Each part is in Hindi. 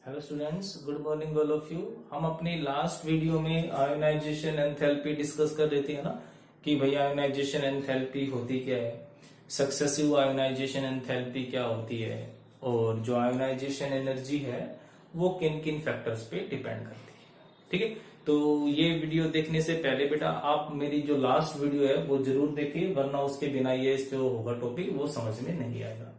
Hello students, good morning all of you. हम अपनी लास्ट वीडियो में आयोनाइजेशन एंथैल्पी डिस्कस कर रहे थे ना कि भाई आयोनाइजेशन एंथैल्पी होती क्या है, सक्सेसिव आयोनाइजेशन एंथैल्पी क्या होती है, और जो आयोनाइजेशन एनर्जी है वो किन किन फैक्टर्स पे डिपेंड करती है। ठीक है, तो ये वीडियो देखने से पहले बेटा आप मेरी जो लास्ट वीडियो है वो जरूर देखिए, वरना उसके बिना ये जो होगा टॉपिक वो समझ में नहीं आएगा।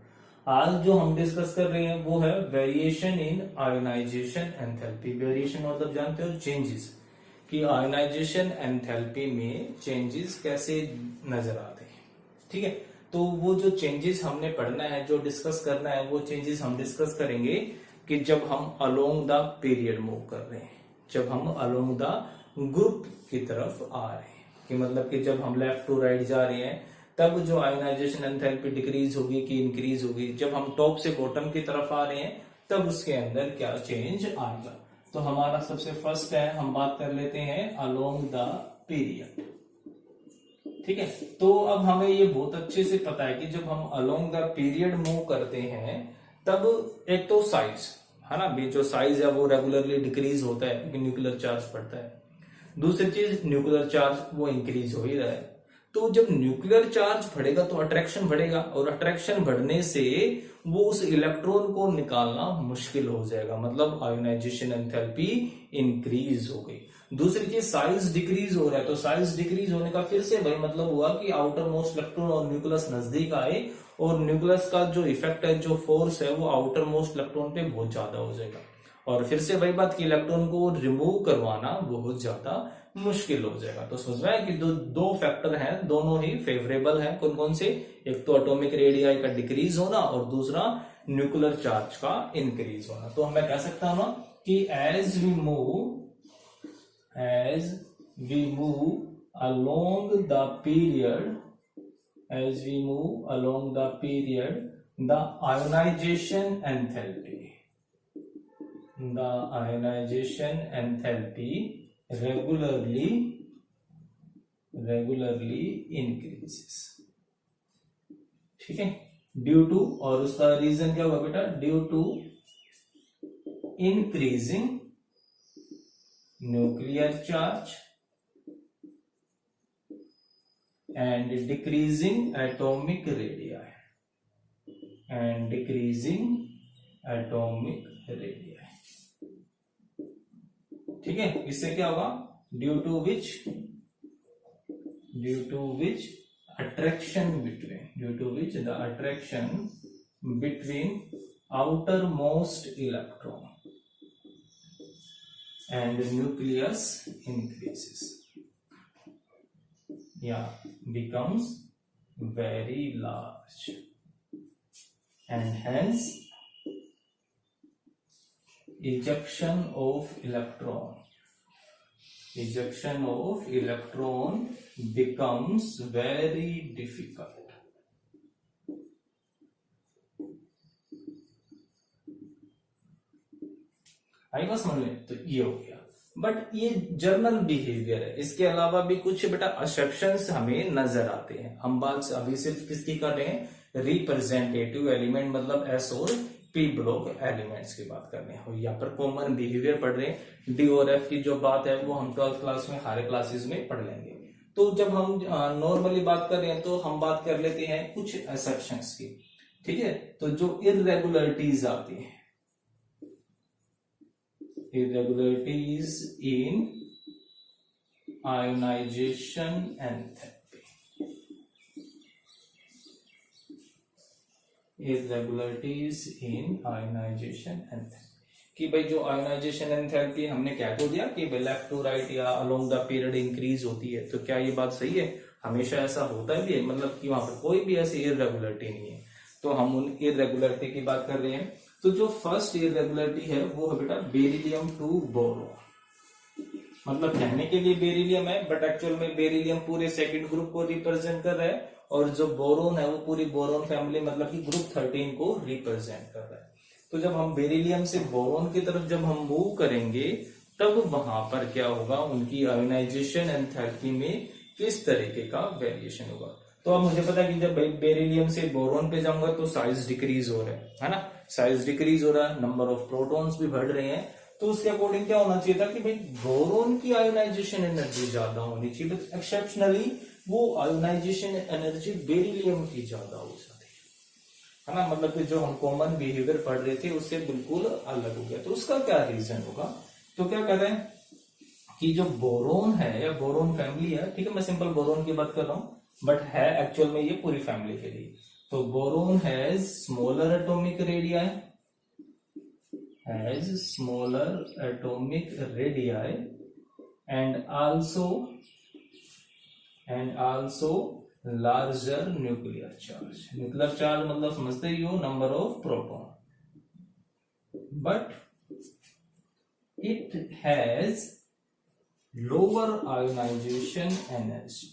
आज जो हम डिस्कस कर रहे हैं वो है variation in ionization enthalpy. Variation मतलब जानते हो चेंजेस, कि आयोनाइजेशन एंथैल्पी में चेंजेस कैसे नजर आते हैं। ठीक है, तो वो जो चेंजेस हमने पढ़ना है, जो डिस्कस करना है, वो चेंजेस हम डिस्कस करेंगे कि जब हम अलोंग द पीरियड मूव कर रहे हैं, जब हम अलोंग द ग्रुप की तरफ आ रहे हैं, कि मतलब कि जब हम लेफ्ट टू राइट जा रहे हैं तब जो आयोनाइजेशन एंथैल्पी डिक्रीज होगी कि इंक्रीज होगी। जब हम टॉप से बॉटम की तरफ आ रहे हैं तब उसके अंदर क्या चेंज आएगा। तो हमारा सबसे फर्स्ट है, हम बात कर लेते हैं अलोंग द पीरियड। ठीक है, तो अब हमें ये बहुत अच्छे से पता है कि जब हम अलोंग द पीरियड मूव करते हैं तब एक तो साइज है ना, जो साइज है वो रेगुलरली डिक्रीज होता है क्योंकि न्यूक्लियर चार्ज बढ़ता है। दूसरी चीज, न्यूक्लियर चार्ज वो इंक्रीज हो ही रहा है। तो जब न्यूक्लियर चार्ज बढ़ेगा तो अट्रैक्शन बढ़ेगा, और अट्रैक्शन बढ़ने से वो उस इलेक्ट्रॉन को निकालना मुश्किल हो जाएगा, मतलब आयोनाइजेशन एंथैल्पी इंक्रीज हो गई। दूसरी चीज, साइज डिक्रीज हो रहा है, तो साइज डिक्रीज होने का फिर से भाई मतलब हुआ कि आउटर मोस्ट इलेक्ट्रॉन और न्यूक्लियस नजदीक आए, और न्यूक्लियस का जो इफेक्ट है, जो फोर्स है, वो आउटर मोस्ट इलेक्ट्रॉन पे बहुत ज्यादा हो जाएगा, और फिर से वही बात कि इलेक्ट्रॉन को रिमूव करवाना बहुत ज्यादा मुश्किल हो जाएगा। तो समझ में कि दो फैक्टर हैं, दोनों ही फेवरेबल हैं। कौन कौन से? एक तो एटॉमिक रेडियाई का डिक्रीज होना और दूसरा न्यूक्लियर चार्ज का इंक्रीज होना। तो मैं कह सकता हूं ना कि as we move along the period, the ionisation enthalpy regularly increases। ठीक है, ड्यू टू, और उसका रीजन क्या होगा बेटा? Due to increasing nuclear charge and decreasing atomic radii, ठीक है, इससे क्या होगा? Due to which attraction between outermost electron and nucleus increases, becomes very large, and hence ejection of electron becomes very difficult। आई बात समझ में? तो ये हो गया, बट ये जर्नल बिहेवियर है। इसके अलावा भी कुछ बेटा एक्सेप्शंस हमें नजर आते हैं। हम बात अभी सिर्फ किसकी कर रहे हैं? रिप्रेजेंटेटिव एलिमेंट, मतलब एस और पी ब्लॉक एलिमेंट्स की बात कर रहे हैं, और यहाँ पर कॉमन बिहेवियर पढ़ रहे हैं। डी और एफ की जो बात है वो हम 12th क्लास में हायर क्लासेस में पढ़ लेंगे। तो जब हम नॉर्मली बात कर रहे हैं तो हम बात कर लेते हैं कुछ एक्सेप्शंस की। ठीक है, तो जो इर्रेगुलरिटीज आती हैं, irregularities in ionization enthalpy, irregularities in ionization enthalpy, कि भाई जो आयोनाइजेशन एंथैल्पी हमने क्या को दिया कि भाई लेफ्ट टू राइट या अलोंग द पीरियड इंक्रीज होती है। तो क्या ये बात सही है? हमेशा ऐसा होता भी है, मतलब कि वहां पर कोई भी ऐसी इरेगुलरिटी नहीं है। तो हम उन इरेगुलरिटी की बात कर रहे हैं। तो जो फर्स्ट इरेगुलरिटी है वो है बेटा बेरिलियम टू बोरोन। मतलब कहने के लिए बेरिलियम है, बट एक्चुअल में बेरिलियम पूरे सेकंड ग्रुप को रिप्रेजेंट कर रहा है, और जो बोरोन है वो पूरी बोरोन फैमिली मतलब कि ग्रुप 13 को रिप्रेजेंट कर रहा है। तो जब हम बेरिलियम से बोरोन की तरफ जब हम मूव करेंगे तब वहां पर क्या होगा, उनकी आयोनाइजेशन एंथैल्पी में किस तरीके का वेरिएशन होगा। तो अब मुझे पता है कि जब बेरिलियम से बोरोन पे जाऊंगा तो साइज डिक्रीज हो रहा है ना, साइज डिक्रीज हो रहा है, नंबर ऑफ प्रोटॉन्स भी बढ़ रहे हैं। तो उसके अकॉर्डिंग क्या होना चाहिए था कि भाई बोरोन की आयोनाइजेशन एनर्जी ज्यादा होनी चाहिए, बट एक्सेप्शनली वो आयोनाइजेशन एनर्जी बेरिलियम की ज्यादा हो जाती है ना। मतलब कि जो हम कॉमन बिहेवियर पढ़ रहे थे उससे बिल्कुल अलग हो गया। तो उसका क्या रीजन होगा? तो क्या कहते हैं कि जो बोरोन है या बोरोन फैमिली है, ठीक है, मैं सिंपल बोरोन की बात कर रहा हूं, बट है एक्चुअल में ये पूरी फैमिली के लिए। तो boron has smaller atomic radii, has smaller atomic radii and also larger nuclear charge. Nuclear charge मतलब समझते ही हो, number of proton, but it has lower ionization energy,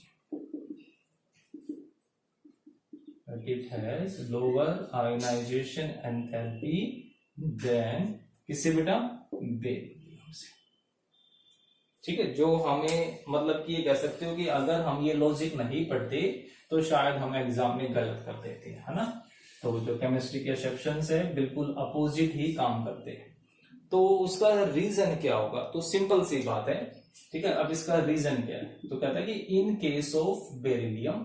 but it has lower ionization enthalpy than किससे बेटा? बेरिलियम से। ठीक है, जो हमें मतलब कि ये कह सकते हो कि अगर हम ये लॉजिक नहीं पढ़ते तो शायद हम एग्जाम में गलत कर देते हैं, है ना। तो जो केमिस्ट्री के एक्सेप्शंस है बिल्कुल अपोजिट ही काम करते हैं। तो उसका रीजन क्या होगा? तो सिंपल सी बात है, ठीक है। अब इसका रीजन क्या है? तो कहता है कि इन केस ऑफ बेरिलियम,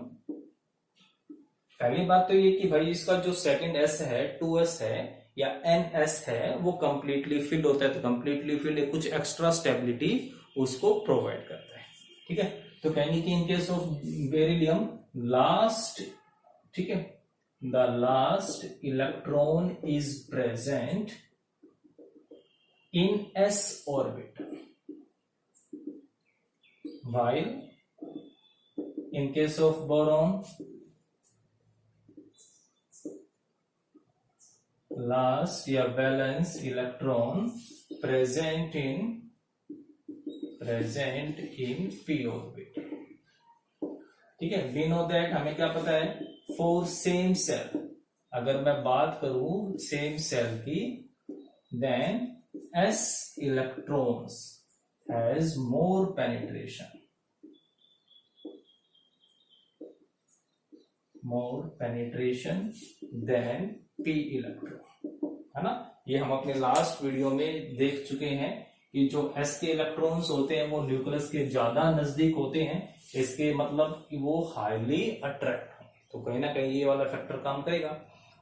पहली बात तो ये कि भाई इसका जो सेकंड एस है, 2s है या NS है, वो कंप्लीटली फिल होता है। तो कंप्लीटली फिल कुछ एक्स्ट्रा स्टेबिलिटी उसको प्रोवाइड करता है, ठीक है। तो कहेंगे कि in case of beryllium last, ठीक है, the last electron is present in s orbital, while in case of boron last या valence electron present in p orbital, ठीक है। we know that, हमें क्या पता है, for same cell, अगर मैं बात करूं सेम सेल की, then s electrons has more penetration than p electron, है ना। ये हम अपने लास्ट वीडियो में देख चुके हैं कि जो s के इलेक्ट्रॉन्स होते हैं वो न्यूक्लियस के ज्यादा नजदीक होते हैं। इसके मतलब कि वो हाईली अट्रैक्ट होंगे। तो कहीं ना कहीं ये वाला फैक्टर काम करेगा।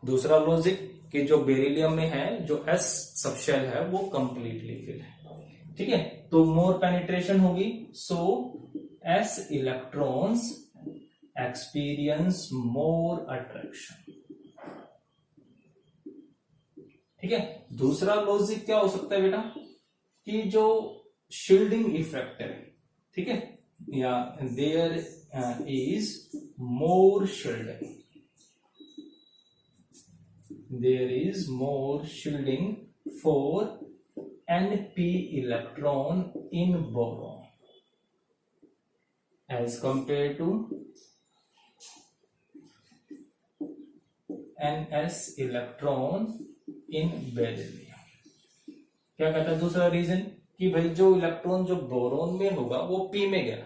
दूसरा लॉजिक कि जो बेरिलियम में है, जो s सबशेल है वो कंप्लीटली फिल है, ठीक है। तो मोर पेनिट्रेशन होगी, सो s electrons experience more attraction, ठीक है। दूसरा लॉजिक क्या हो सकता है बेटा कि जो शील्डिंग इफेक्ट है, ठीक है, या there is more shielding, there is more shielding for Np electron in boron as compared to Ns electron in beryllium। क्या कहता है दूसरा रीजन कि भाई जो इलेक्ट्रॉन जो बोरोन में होगा वो p में गया,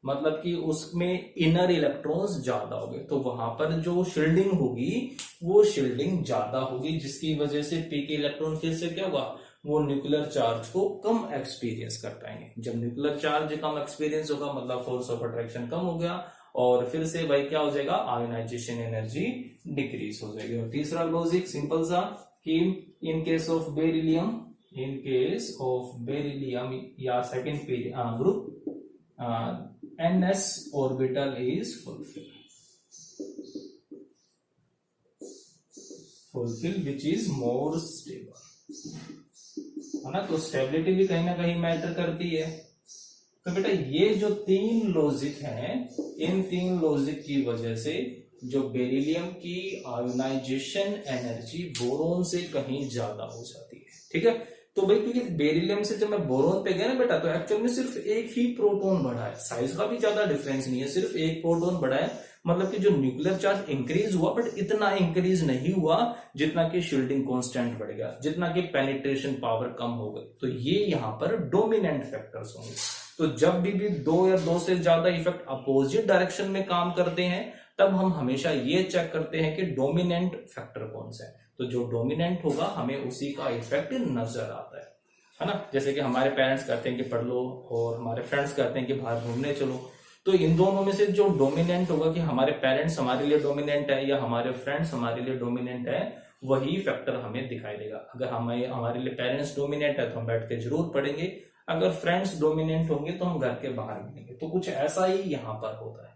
मतलब कि उसमें इनर इलेक्ट्रॉन्स ज्यादा हो गए, तो वहां पर जो शील्डिंग होगी वो शील्डिंग ज्यादा होगी, जिसकी वजह से p के इलेक्ट्रॉन फिर से क्या होगा, वो न्यूक्लियर चार्ज को कम एक्सपीरियंस कर पाएंगे। जब न्यूक्लियर चार्ज कम एक्सपीरियंस होगा मतलब फोर्स ऑफ अट्रैक्शन कम हो गया, और फिर से भाई क्या हो जाएगा, आयोनाइजेशन एनर्जी डिक्रीज हो जाएगी। और तीसरा लॉजिक सिंपल सा कि इन केस ऑफ बेरिलियम, या second group ns orbital is fulfill which is more stable, है ना। तो स्टेबिलिटी भी कहीं ना कहीं मैटर करती है। तो बेटा ये जो तीन लॉजिक हैं, इन तीन लॉजिक की वजह से जो बेरिलियम की आयोनाइजेशन एनर्जी बोरोन से कहीं ज्यादा हो जाती है, ठीक है। तो भाई क्योंकि बेरिलियम से जब मैं बोरोन पे गया ना बेटा, तो एक्चुअल में सिर्फ एक ही प्रोटॉन बढ़ा है, साइज का भी ज्यादा डिफरेंस नहीं है, सिर्फ एक प्रोटॉन बढ़ा है। मतलब कि जो न्यूक्लियर चार्ज इंक्रीज हुआ, बट इतना इंक्रीज नहीं हुआ जितना कि शील्डिंग कांस्टेंट बढ़ गया, जितना कि पेनिट्रेशन पावर कम हो गई। तो ये यहाँ पर डोमिनेंट फैक्टर्स होंगे। तो जब भी दो या दो से ज्यादा इफेक्ट अपोजिट डायरेक्शन में काम करते हैं, तब हम हमेशा ये चेक करते हैं कि डोमिनेंट फैक्टर कौन सा है। तो जो डोमिनेंट होगा हमें उसी का इफेक्ट नजर आता है ना। जैसे कि हमारे पेरेंट्स कहते हैं कि पढ़ लो और हमारे फ्रेंड्स कहते हैं कि बाहर घूमने चलो, तो इन दोनों में से जो डोमिनेंट होगा कि हमारे पेरेंट्स हमारे लिए डोमिनेंट है या हमारे फ्रेंड्स हमारे लिए डोमिनेंट है, वही फैक्टर हमें दिखाई देगा। अगर हमारे लिए पेरेंट्स डोमिनेंट है तो हम बैठ के जरूर पढ़ेंगे, अगर फ्रेंड्स डोमिनेंट होंगे तो हम घर के बाहर मिलेंगे। तो कुछ ऐसा ही यहाँ पर होता है।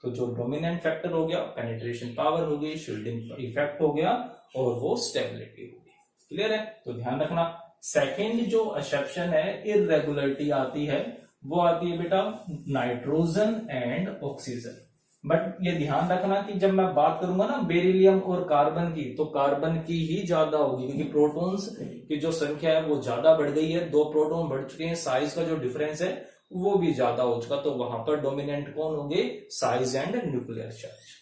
तो जो डोमिनेंट फैक्टर हो गया, पेनिट्रेशन पावर हो गई, शील्डिंग इफेक्ट हो गया और वो स्टेबिलिटी हो गई। क्लियर है? तो ध्यान रखना। सेकेंड जो एक्सेप्शन है, इररेगुलरिटी आती है, वो आती है बेटा नाइट्रोजन एंड ऑक्सीजन। बट ये ध्यान रखना कि जब मैं बात करूंगा ना बेरिलियम और कार्बन की, तो कार्बन की ही ज्यादा होगी क्योंकि प्रोटॉन्स की जो संख्या है वो ज्यादा बढ़ गई है, 2 प्रोटॉन बढ़ चुके हैं, साइज का जो डिफरेंस है वो भी ज्यादा हो चुका। तो वहां पर डोमिनेंट कौन होंगे? Size and nuclear charge.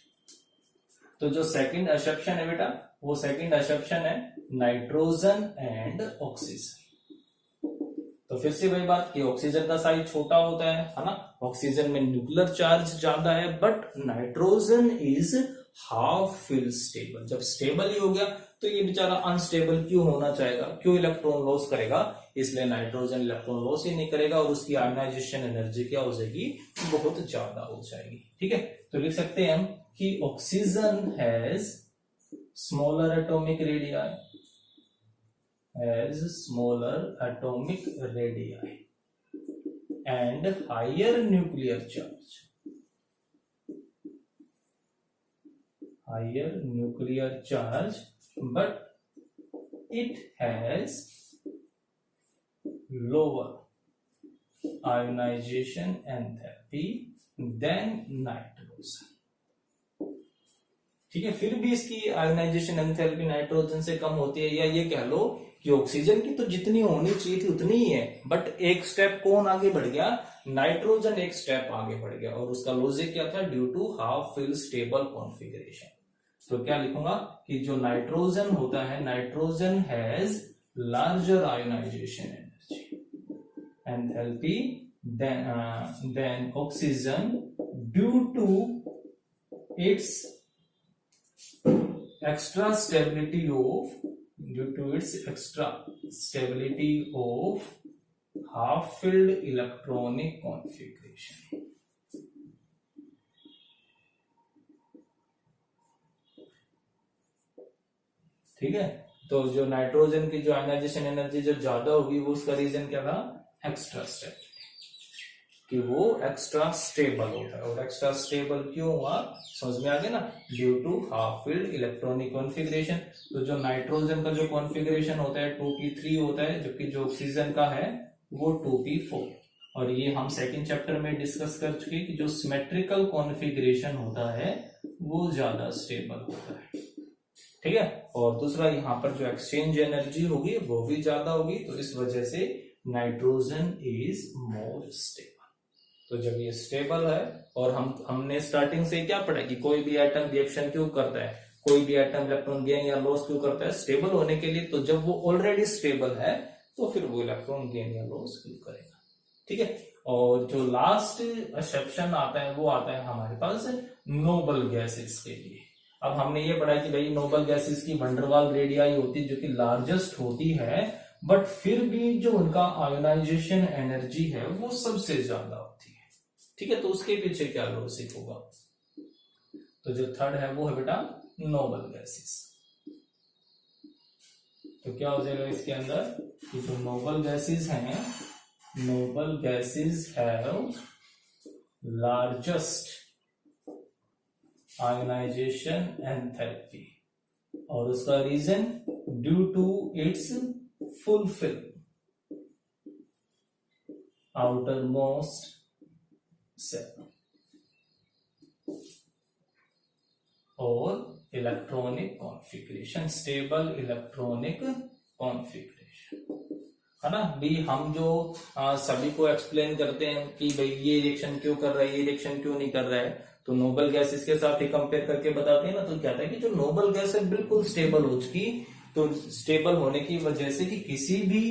तो जो सेकंड एक्सेप्शन है बेटा, वो सेकंड एक्सेप्शन है नाइट्रोजन एंड ऑक्सीजन। तो फिर से वही बात कि ऑक्सीजन का साइज छोटा होता है ना, ऑक्सीजन में न्यूक्लियर चार्ज ज्यादा है, but nitrogen is half fill stable. जब स्टेबल ही हो गया तो ये बेचारा अनस्टेबल क्यों होना चाहेगा, क्यों इलेक्ट्रॉन लॉस करेगा? इसलिए नाइट्रोजन इलेक्ट्रॉन लॉस ही नहीं करेगा और उसकी आयोनाइजेशन एनर्जी क्या हो जाएगी? बहुत ज्यादा हो जाएगी। ठीक है, तो लिख सकते हैं हम कि oxygen has smaller atomic radii, has smaller atomic radii and higher nuclear charge. Higher nuclear charge, but it has lower ionization enthalpy than nitrogen. ठीक है, फिर भी इसकी आयोनाइजेशन एंथैल्पी नाइट्रोजन से कम होती है, या ये कह लो कि ऑक्सीजन की तो जितनी होनी चाहिए थी उतनी ही है, बट एक स्टेप कौन आगे बढ़ गया? नाइट्रोजन एक स्टेप आगे बढ़ गया। और उसका लॉजिक क्या था? Due to half fill stable configuration. तो क्या लिखूंगा कि जो नाइट्रोजन होता है, nitrogen has larger ionisation energy enthalpy than oxygen due to its extra stability of half filled electronic configuration. ठीक है, तो जो नाइट्रोजन की जो आयोनाइजेशन एनर्जी जो ज्यादा होगी वो उसका रीजन क्या था? एक्स्ट्रा स्टेबिलिटी, कि वो एक्स्ट्रा स्टेबल होता है। और एक्स्ट्रा स्टेबल क्यों हुआ? समझ में आ गया ना? Due to half filled electronic configuration. तो जो नाइट्रोजन का जो कॉन्फ़िगरेशन होता है 2p3 होता है, जबकि जो ऑक्सीजन का है वो 2p4। और ये हम सेकंड चैप्टर में डिस्कस कर चुके कि जो सिमेट्रिकल कॉन्फ़िगरेशन होता है वो ज्यादा स्टेबल होता है। ठीक है, और दूसरा यहाँ पर जो एक्सचेंज एनर्जी होगी वो भी ज्यादा होगी, तो इस वजह से नाइट्रोजन इज मोर स्टेबल। तो जब ये स्टेबल है, और हमने स्टार्टिंग से क्या पढ़ा कि कोई भी एटम रिएक्शन क्यों करता है, कोई भी एटम इलेक्ट्रॉन गेन या लॉस क्यों करता है? स्टेबल होने के लिए। तो जब वो ऑलरेडी स्टेबल है तो फिर वो इलेक्ट्रॉन गेन या लॉस क्यों करेगा? ठीक है, और जो लास्ट एक्सेप्शन आता है वो आता है हमारे पास नोबल गैसेस के लिए। अब हमने ये पढ़ा कि भाई नोबल गैसेस की वंडरवाल रेडियाई होती है जो कि लार्जेस्ट होती है, बट फिर भी जो उनका आयोनाइजेशन एनर्जी है वो सबसे ज्यादा होती है। ठीक है, तो उसके पीछे क्या लॉजिक होगा? तो जो थर्ड है वो है बेटा नोबल गैसेस। तो क्या हो जाएगा इसके अंदर कि जो नोबल गैसेस हैं, noble gases have largest ionisation enthalpy, और उसका reason due to its fulfil outermost cell और electronic configuration, stable electronic configuration, है ना। भी हम जो सभी को एक्सप्लेन करते हैं कि भाई ये रिएक्शन क्यों कर रहा है, ये रिएक्शन क्यों नहीं कर रहा है, तो नोबल गैसेस के साथ ही कंपेयर करके बताते हैं ना। तो क्या था कि जो नोबल गैस है बिल्कुल स्टेबल हो चुकी, तो स्टेबल होने की वजह से कि किसी भी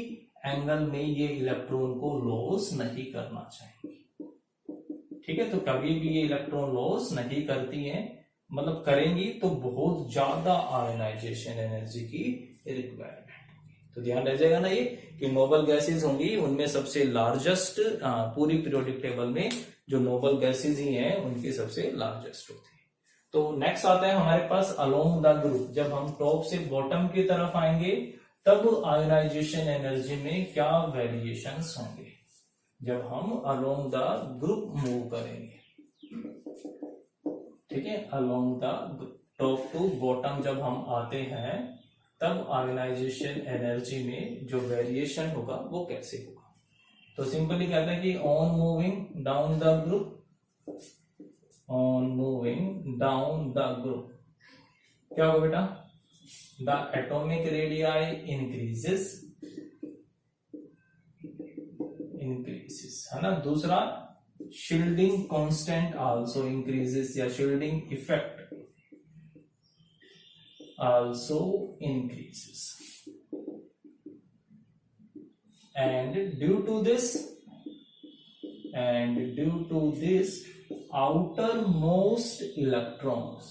एंगल में ये इलेक्ट्रॉन को लॉस नहीं करना चाहिए। ठीक है, तो कभी भी ये इलेक्ट्रॉन लॉस नहीं करती है, मतलब करेंगी तो बहुत ज्यादा आयोनाइजेशन एनर्जी की रिक्वायरमेंट होगी। तो ध्यान रह जाएगा ना ये कि नोबल गैसेज होंगी, उनमें सबसे लार्जेस्ट पूरी पीरियोडिक टेबल में जो नोबल गैसेज ही हैं उनकी सबसे लार्जेस्ट होती है। तो नेक्स्ट आता है हमारे पास अलोंग द ग्रुप। जब हम टॉप से बॉटम की तरफ आएंगे तब आयोनाइजेशन एनर्जी में क्या वेरिएशंस होंगे जब हम अलोंग द ग्रुप मूव करेंगे। ठीक है, along the top to bottom जब हम आते हैं तब आयोनाइजेशन एनर्जी में जो वेरिएशन होगा वो कैसे होगा। तो सिंपली कहते हैं कि on moving down the group, on moving down the group क्या होगा बेटा, द एटॉमिक रेडियाई इंक्रीजेस है ना। दूसरा शील्डिंग कांस्टेंट आल्सो इंक्रीजेस या shielding effect also increases, and due to this outermost electrons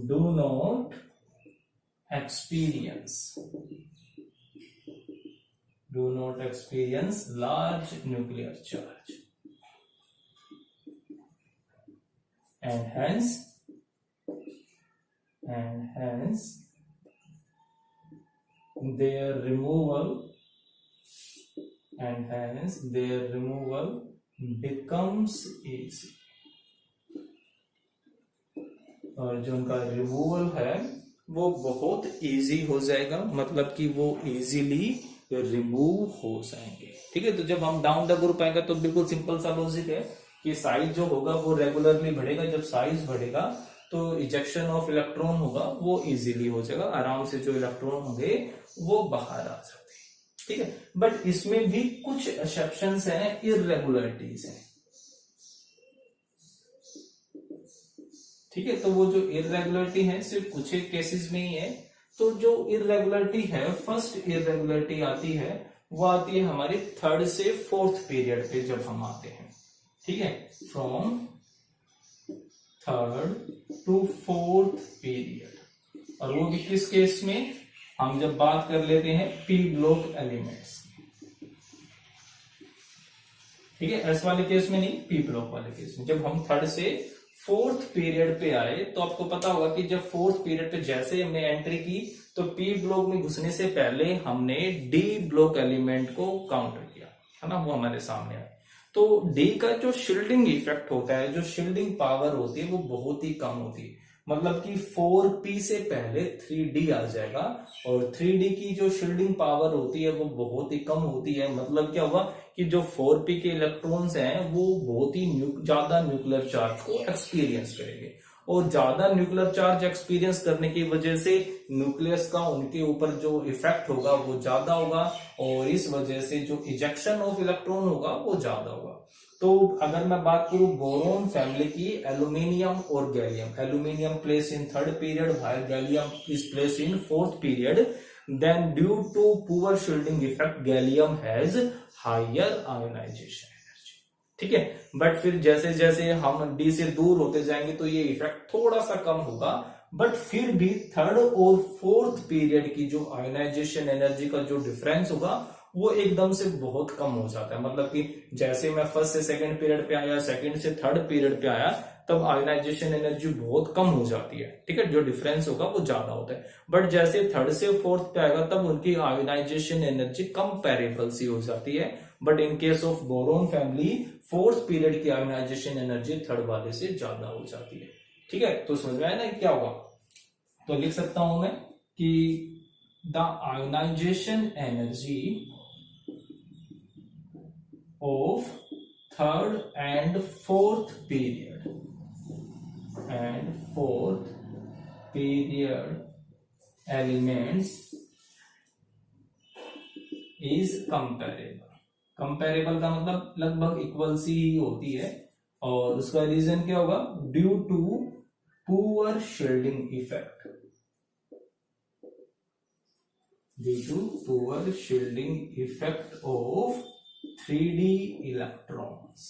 do not experience large nuclear charge, and hence their removal becomes easy। और जो उनका रिमूवल है वो बहुत इजी हो जाएगा, मतलब कि वो इजीली रिमूव हो जाएंगे। ठीक है, तो जब हम डाउन द ग्रुप आएगा तो बिल्कुल सिंपल सा लॉजिक है कि साइज जो होगा वो रेगुलरली बढ़ेगा। जब साइज बढ़ेगा तो इजेक्शन ऑफ इलेक्ट्रॉन होगा वो इजीली हो जाएगा, आराम से जो इलेक्ट्रॉन होंगे वो बाहर आ जाते हैं। ठीक है, बट इसमें भी कुछ एक्सेप्शंस हैं, इररेगुलरिटीज हैं। ठीक है, तो वो जो इररेगुलरिटी है सिर्फ कुछ एक केसेस में ही है। तो जो इररेगुलरिटी है, फर्स्ट इररेगुलरिटी आती है वो आती है हमारे थर्ड से फोर्थ पीरियड पे जब हम आते हैं। ठीक है, from third to fourth period. और वो भी किस केस में, हम जब बात कर लेते हैं पी ब्लॉक एलिमेंट्स। ठीक है, एस वाले केस में नहीं, पी ब्लॉक वाले केस में। जब हम थर्ड से फोर्थ पीरियड पे आए तो आपको पता होगा कि जब फोर्थ पीरियड पे जैसे हमने एंट्री की तो पी ब्लॉक में घुसने से पहले हमने डी ब्लॉक एलिमेंट को काउंटर किया, है ना, वो हमारे सामने आए। तो डी का जो शील्डिंग इफेक्ट होता है, जो शील्डिंग पावर होती है वो बहुत ही कम होती है। मतलब कि 4p से पहले 3d आ जाएगा और 3d की जो शील्डिंग पावर होती है वो बहुत ही कम होती है। मतलब क्या हुआ कि जो 4p के इलेक्ट्रॉन्स हैं वो बहुत ही ज्यादा न्यूक्लियर चार्ज को एक्सपीरियंस करेंगे, और ज्यादा न्यूक्लियर चार्ज एक्सपीरियंस करने की वजह से न्यूक्लियस का उनके ऊपर जो इफेक्ट होगा वो ज्यादा होगा, और इस वजह से जो इजेक्शन ऑफ इलेक्ट्रॉन होगा वो ज्यादा होगा। तो अगर मैं बात करूं बोरोन फैमिली की, एल्यूमिनियम और gallium, aluminium place in third period while gallium is place in fourth period, then due to poor shielding effect gallium has higher ionisation energy. ठीक है, बट फिर जैसे जैसे हम डी से दूर होते जाएंगे तो ये इफेक्ट थोड़ा सा कम होगा, बट फिर भी थर्ड और फोर्थ पीरियड की जो आयोनाइजेशन एनर्जी का जो डिफरेंस होगा वो एकदम से बहुत कम हो जाता है। मतलब कि जैसे मैं फर्स्ट से सेकंड पीरियड पे आया, सेकंड से थर्ड पीरियड पे आया, तब आयोनाइजेशन एनर्जी बहुत कम हो जाती है। ठीक है, जो डिफरेंस होगा वो ज्यादा होता है। बट जैसे थर्ड से फोर्थ पे आएगा तब उनकी आयोनाइजेशन एनर्जी कंपेरेबल सी हो जाती है। But in case of boron family fourth period की आयोनाइजेशन एनर्जी थर्ड वाले से ज्यादा हो जाती है। ठीक है, तो समझ में आया ना क्या होगा। तो लिख सकता हूं मैं कि the ionisation energy of third and fourth period elements is comparable। Comparable का मतलब लगभग इक्वल सी ही होती है, और उसका रीजन क्या होगा, due to poor shielding effect, of 3d electrons.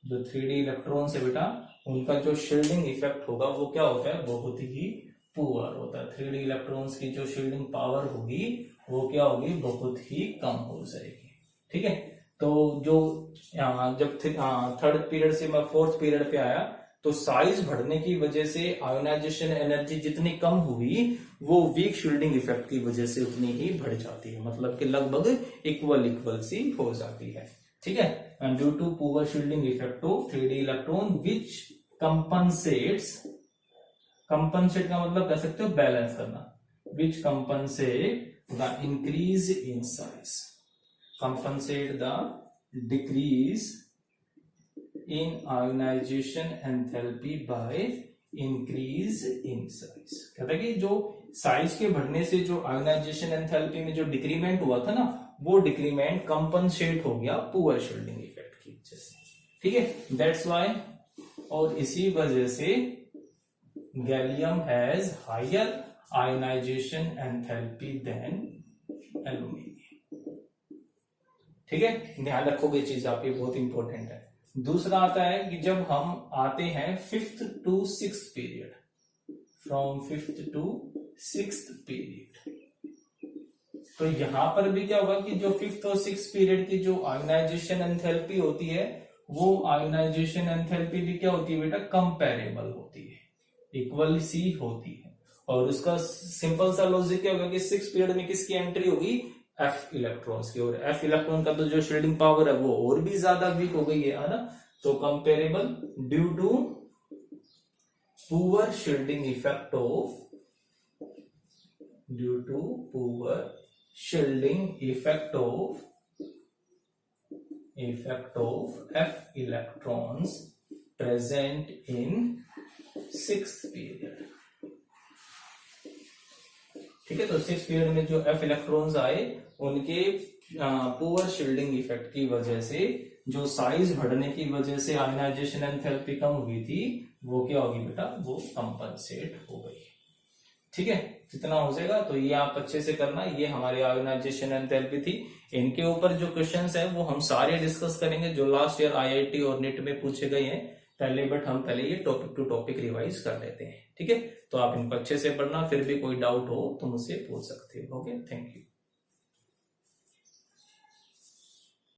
जो 3d इलेक्ट्रॉन्स है बेटा उनका जो शील्डिंग इफेक्ट होगा वो क्या होता है, बहुत ही पुअर होता है। 3D इलेक्ट्रॉन्स की जो शील्डिंग पावर होगी वो क्या होगी, बहुत ही कम हो जाएगी। ठीक है, तो जो जब थर्ड पीरियड से मैं फोर्थ पीरियड पे आया तो साइज बढ़ने की वजह से आयोनाइजेशन एनर्जी जितनी कम हुई वो वीक शील्डिंग इफेक्ट की वजह से उतनी ही बढ़ जाती है, मतलब कि लगभग इक्वल सी हो जाती है। ठीक है, and due to poor shielding effect of 3D electron which compensates, compensate का मतलब कह सकते हो बैलेंस करना, which compensate the increase in size, compensate the decrease in ionization enthalpy by increase in size। कहता है कि जो साइज के बढ़ने से जो आयोनाइजेशन एंथैल्पी में जो डिक्रीमेंट हुआ था ना, वो डिक्रीमेंट कंपनसेट हो गया पुअर शील्डिंग इफेक्ट की वजह से। ठीक है, दैट्स व्हाई, और इसी वजह से gallium has higher ionisation enthalpy than aluminium. ठीक है, ध्यान रखोगे चीज आप, ये बहुत इंपॉर्टेंट है। दूसरा आता है कि जब हम आते हैं 5th to 6th period, from 5th to 6th period, तो यहां पर भी क्या होगा कि जो 5th और 6th पीरियड की जो आयोनाइजेशन एंथैल्पी होती है वो आयोनाइजेशन एंथैल्पी भी क्या होती है बेटा, कंपेरेबल होती है, इक्वल सी होती है। और उसका सिंपल सा लॉजिक क्या होगा कि 6th पीरियड में किसकी एंट्री होगी, एफ इलेक्ट्रॉन्स की, और एफ इलेक्ट्रॉन का तो जो शील्डिंग पावर है वो और भी ज्यादा वीक हो गई है ना, तो comparable due to poor shielding effect of, due to poor shielding effect of F electrons present in 6th period. ठीक है, तो 6th पीरियड में जो एफ इलेक्ट्रॉन्स आए उनके पुअर शील्डिंग इफेक्ट की वजह से जो साइज बढ़ने की वजह से आयोनाइजेशन एंथैल्पी कम हुई थी वो क्या होगी बेटा, वो कंपनसेट हो गई। ठीक है, जितना हो जाएगा तो ये आप अच्छे से करना। ये हमारे आयोनाइजेशन एंथैल्पी थी, इनके ऊपर जो क्वेश्चंस है वो हम सारे डिस्कस करेंगे जो लास्ट ईयर आईआईटी और नीट में पूछे गए हैं पहले, बट हम पहले ये टॉपिक टू टॉपिक रिवाइज कर लेते हैं। ठीक है, तो आप इनको अच्छे से पढ़ना, फिर भी कोई डाउट हो तो मुझसे पूछ सकते हो। Okay, thank you.